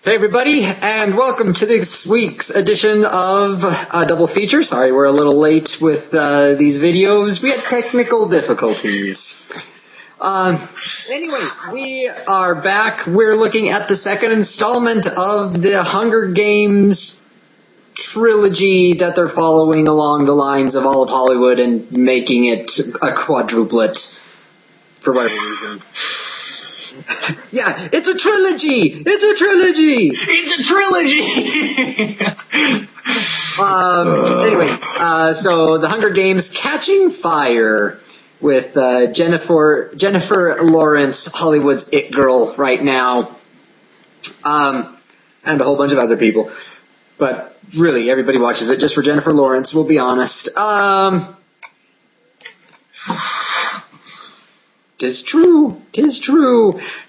Hey everybody, and welcome to this week's edition of a double feature. Sorry, we're a little late with these videos. We had technical difficulties. Anyway, we are back. We're looking at the second installment of the Hunger Games trilogy that they're following along the lines of all of Hollywood and making it a quadruplet for whatever reason. Yeah, it's a trilogy! It's a trilogy! It's a trilogy! Anyway, so the Hunger Games Catching Fire with Jennifer Lawrence, Hollywood's it girl right now, and a whole bunch of other people. But really, everybody watches it just for Jennifer Lawrence, we'll be honest. Tis true.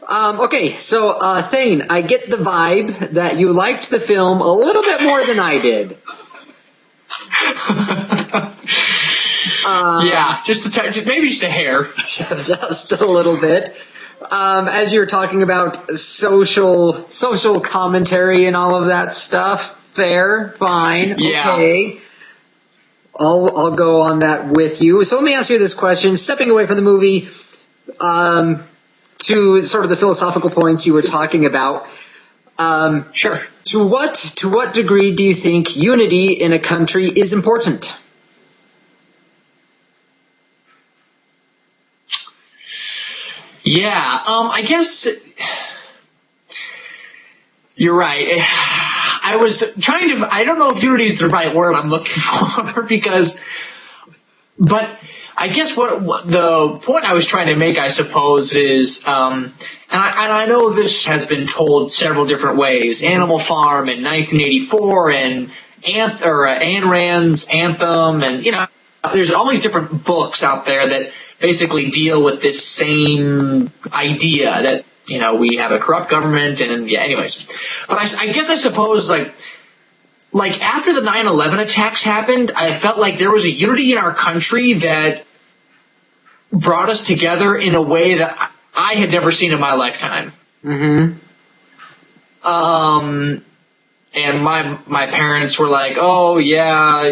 Okay, so, Thane, I get the vibe that you liked the film a little bit more than I did. Yeah, just a touch, maybe just a hair. Just a little bit. As you were talking about social commentary and all of that stuff, fair, fine, yeah. Okay. I'll go on that with you. So let me ask you this question, stepping away from the movie, to sort of the philosophical points you were talking about. Sure. To what degree do you think unity in a country is important? Yeah, I guess you're right. I was trying to, I don't know if unity is the right word I'm looking for but I guess what the point I was trying to make, I suppose, is, and I know this has been told several different ways. Animal Farm in 1984, and Ayn Rand's Anthem, and there's all these different books out there that basically deal with this same idea that we have a corrupt government, and yeah. Anyways, but I guess I suppose like after the 9/11 attacks happened, I felt like there was a unity in our country that brought us together in a way that I had never seen in my lifetime. Mm-hmm. And my parents were like, oh yeah,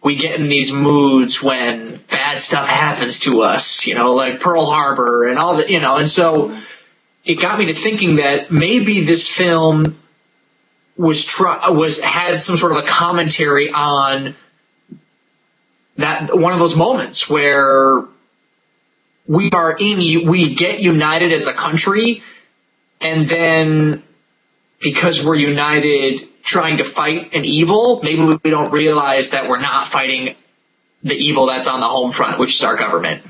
we get in these moods when bad stuff happens to us, like Pearl Harbor and all that, and so it got me to thinking that maybe this film had some sort of a commentary on that, one of those moments where we get united as a country, and then because we're united trying to fight an evil, maybe we don't realize that we're not fighting the evil that's on the home front, which is our government.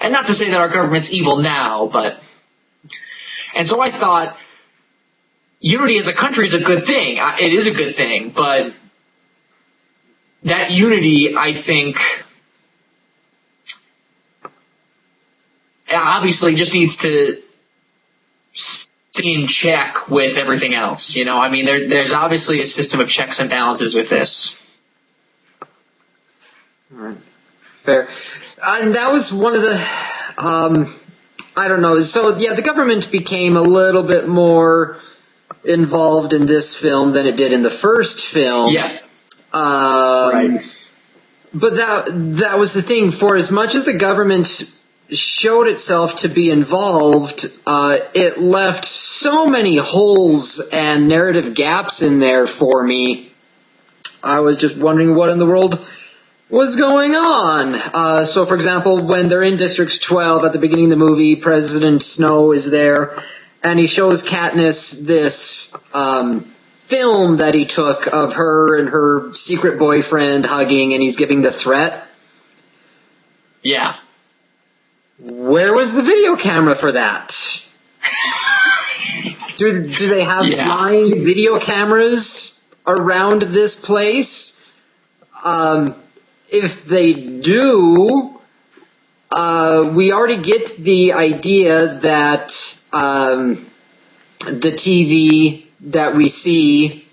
And not to say that our government's evil now, and so I thought unity as a country is a good thing. It is a good thing, but that unity, I think, obviously just needs to stay in check with everything else. There's obviously a system of checks and balances with this. All right. Fair. And that was one of the, I don't know. So, yeah, the government became a little bit more involved in this film than it did in the first film. Yeah. Right. But that was the thing. For as much as the government showed itself to be involved, it left so many holes and narrative gaps in there for me. I was just wondering what in the world was going on. So, for example, when they're in District 12 at the beginning of the movie, President Snow is there, and he shows Katniss this film that he took of her and her secret boyfriend hugging, and he's giving the threat. Yeah. Where was the video camera for that? Do they have flying video cameras around this place? If they do, we already get the idea that the TV that we see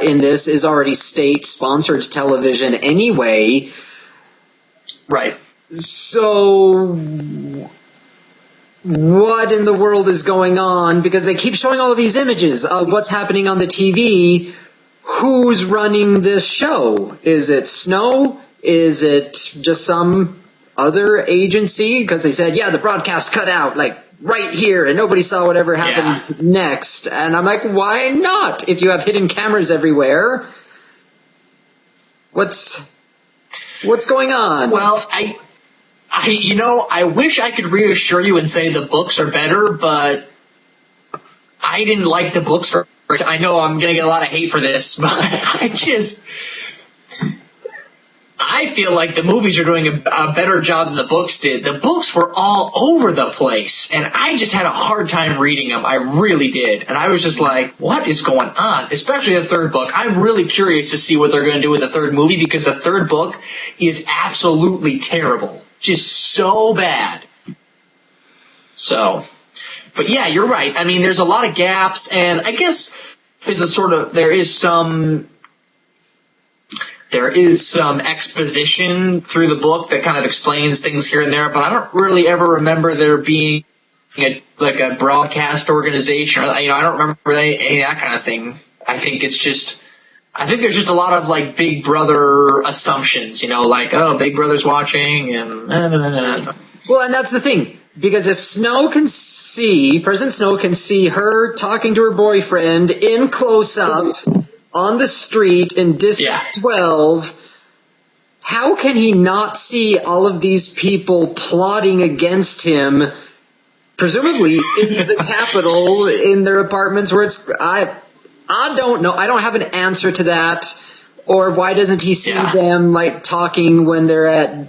in this is already state-sponsored television anyway. Right. So what in the world is going on, because they keep showing all of these images of what's happening on the TV. Who's running this show? Is it Snow? Is it just some other agency? Because they said, yeah, the broadcast cut out, like, right here, and nobody saw whatever happens next. And I'm like, why not? If you have hidden cameras everywhere, what's going on? Well, I wish I could reassure you and say the books are better, but I didn't like the books for. I know I'm going to get a lot of hate for this, but I feel like the movies are doing a better job than the books did. The books were all over the place, and I just had a hard time reading them. I really did. And I was just like, what is going on? Especially the third book. I'm really curious to see what they're going to do with the third movie, because the third book is absolutely terrible. Just so bad. So, but yeah, you're right. I mean, there's a lot of gaps, and I guess there is some exposition through the book that kind of explains things here and there, but I don't really ever remember there being a broadcast organization. I don't remember any of that kind of thing. I think there's just a lot of like Big Brother assumptions, like, oh, Big Brother's watching, and Well, and that's the thing, because if President Snow can see her talking to her boyfriend in close-up on the street in District 12, how can he not see all of these people plotting against him, presumably in the Capitol, in their apartments where I don't know. I don't have an answer to that. Or why doesn't he see them like talking when they're at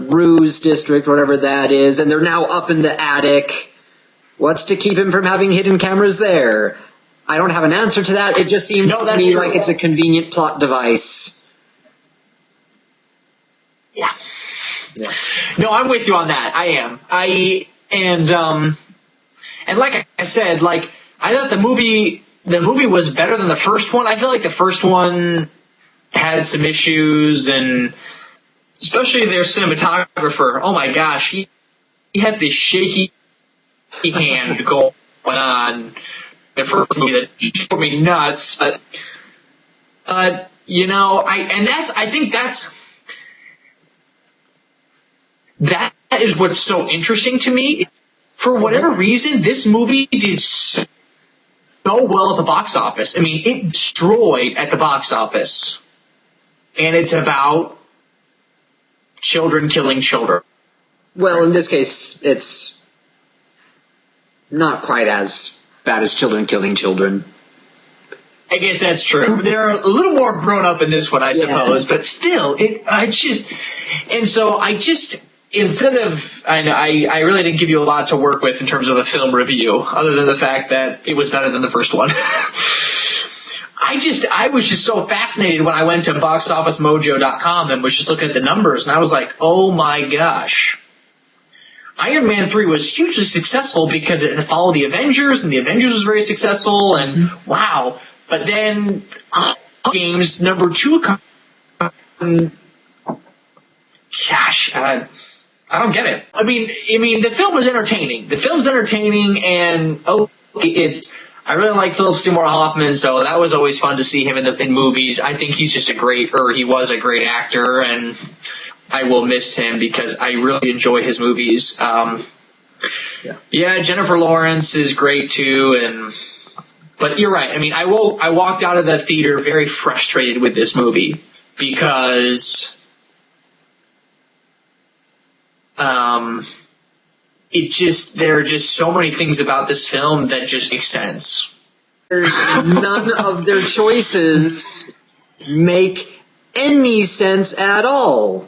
Ruse District, whatever that is, and they're now up in the attic? What's to keep him from having hidden cameras there? I don't have an answer to that. It just seems to me like it's a convenient plot device. Yeah. No, I'm with you on that. I am. And like I said, like, I thought the movie was better than the first one. I feel like the first one had some issues, and especially their cinematographer. Oh my gosh, he had this shaky hand going on the first movie that drove me nuts. But I think that is what's so interesting to me. For whatever reason, this movie did so well at the box office. I mean, it destroyed at the box office. And it's about children killing children. Well, in this case, it's not quite as bad as children killing children. I guess that's true. They're a little more grown up in this one, I suppose, but still, instead of, I really didn't give you a lot to work with in terms of a film review, other than the fact that it was better than the first one. I was just so fascinated when I went to boxofficemojo.com and was just looking at the numbers, and I was like, oh my gosh. Iron Man 3 was hugely successful because it followed the Avengers, and the Avengers was very successful, and wow. But then, Games number 2, gosh, I don't get it. I mean, the film was entertaining. The film's entertaining, and I really like Philip Seymour Hoffman, so that was always fun to see him in movies. I think he's just he was a great actor, and I will miss him because I really enjoy his movies. Jennifer Lawrence is great too, but you're right. I mean, I walked out of the theater very frustrated with this movie because there are just so many things about this film that just make sense. None of their choices make any sense at all.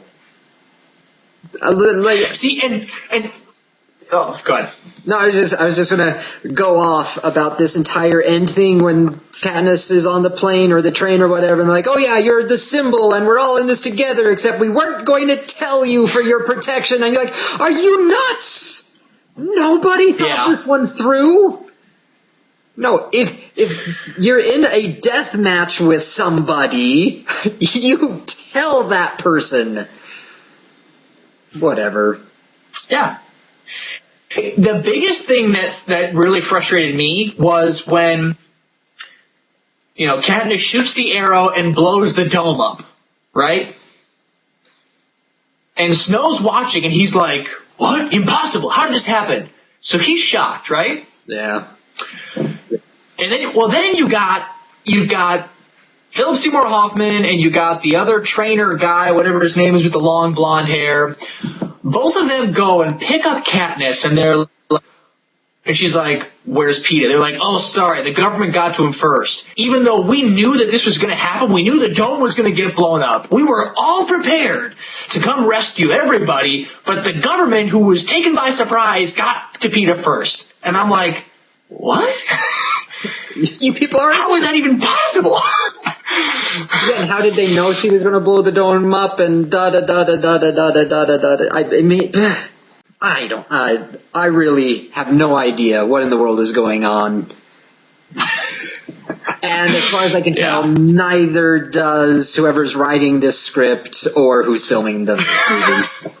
Oh, go ahead. No, I was just gonna go off about this entire end thing when Katniss is on the plane or the train or whatever, and like, oh yeah, you're the symbol, and we're all in this together, except we weren't going to tell you for your protection. And you're like, are you nuts? Nobody thought this one through. No, if you're in a death match with somebody, you tell that person. Whatever. Yeah. The biggest thing that really frustrated me was when, Katniss shoots the arrow and blows the dome up, right? And Snow's watching, and he's like, "What? Impossible! How did this happen?" So he's shocked, right? Yeah. And then you've got Philip Seymour Hoffman, and you got the other trainer guy, whatever his name is, with the long blonde hair. Both of them go and pick up Katniss, and she's like, "Where's Peeta?" They're like, "Oh, sorry, the government got to him first." Even though we knew that this was going to happen, we knew the dome was going to get blown up. We were all prepared to come rescue everybody, but the government, who was taken by surprise, got to Peeta first. And I'm like, what? You people are... How is that even possible? Then how did they know she was going to blow the dome up and da-da-da-da-da-da-da-da-da-da-da? I really have no idea what in the world is going on. And as far as I can tell, neither does whoever's writing this script or who's filming the movies.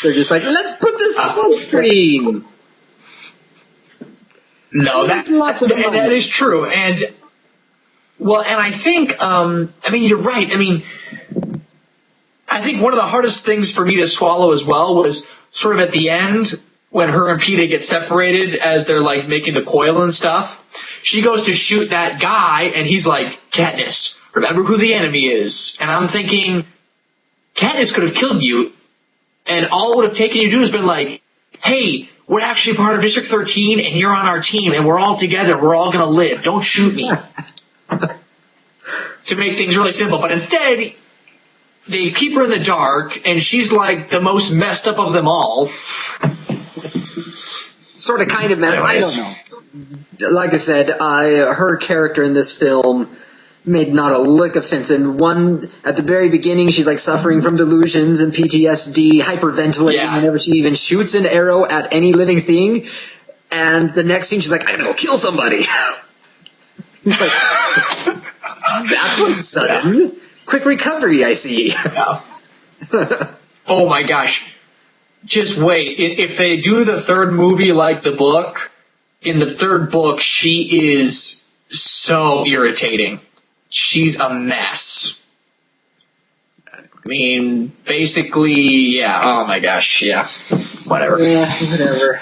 They're just like, let's put this up on screen. No, that is true. And I think, you're right. I think one of the hardest things for me to swallow as well was sort of at the end when her and Peeta get separated as they're like making the coil and stuff. She goes to shoot that guy, and he's like, "Katniss, remember who the enemy is." And I'm thinking, Katniss could have killed you, and all it would have taken you to do has been like, "Hey, we're actually part of District 13, and you're on our team, and we're all together. We're all going to live. Don't shoot me." To make things really simple. But instead, they keep her in the dark, and she's like the most messed up of them all. Sort of kind of messed up. I don't know. Like I said, her character in this film made not a lick of sense. And at the very beginning, she's like suffering from delusions and PTSD, hyperventilating whenever she even shoots an arrow at any living thing. And the next scene, she's like, "I'm going to go kill somebody." Like, that was sudden. Yeah. Quick recovery, I see. Yeah. Oh my gosh. Just wait. If they do the third movie like the book, in the third book, she is so irritating. She's a mess. Basically, yeah. Oh my gosh, yeah. Whatever. Yeah,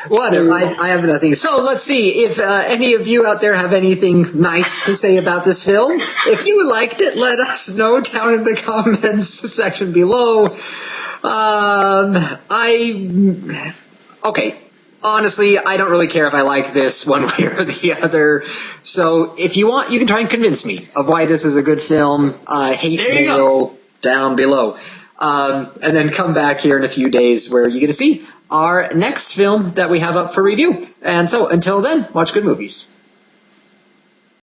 whatever. I have nothing. So let's see if any of you out there have anything nice to say about this film. If you liked it, let us know down in the comments section below. Okay. Honestly, I don't really care if I like this one way or the other. So if you want, you can try and convince me of why this is a good film. Hate mail down below. And then come back here in a few days where you get to see our next film that we have up for review. And so until then, watch good movies.